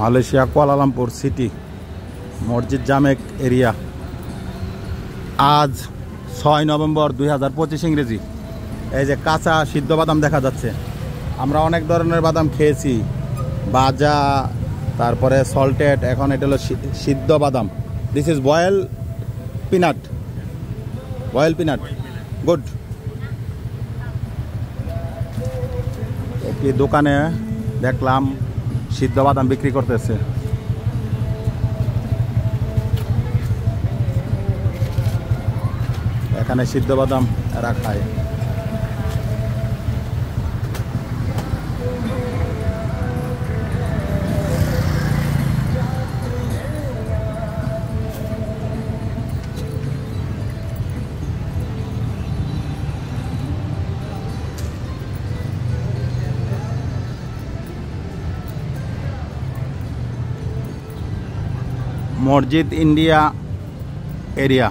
Malaysia Kuala Lumpur city মসজিদ জামেক area. আজ 6 November 2025 ইংরেজি। এই যে কাঁচা সিদ্ধ বাদাম দেখা যাচ্ছে। আমরা অনেক ধরনের বাদাম খেয়েছি, ভাজা, তারপরে সল্টেড, এখন এটা হলো সিদ্ধ বাদাম। This is boiled peanut, good. একটি দোকানে দেখলাম সিদ্ধ বাদাম বিক্রি করতেছে। এখানে সিদ্ধ বাদাম এরা খায়। মসজিদ ইন্ডিয়া এরিয়া।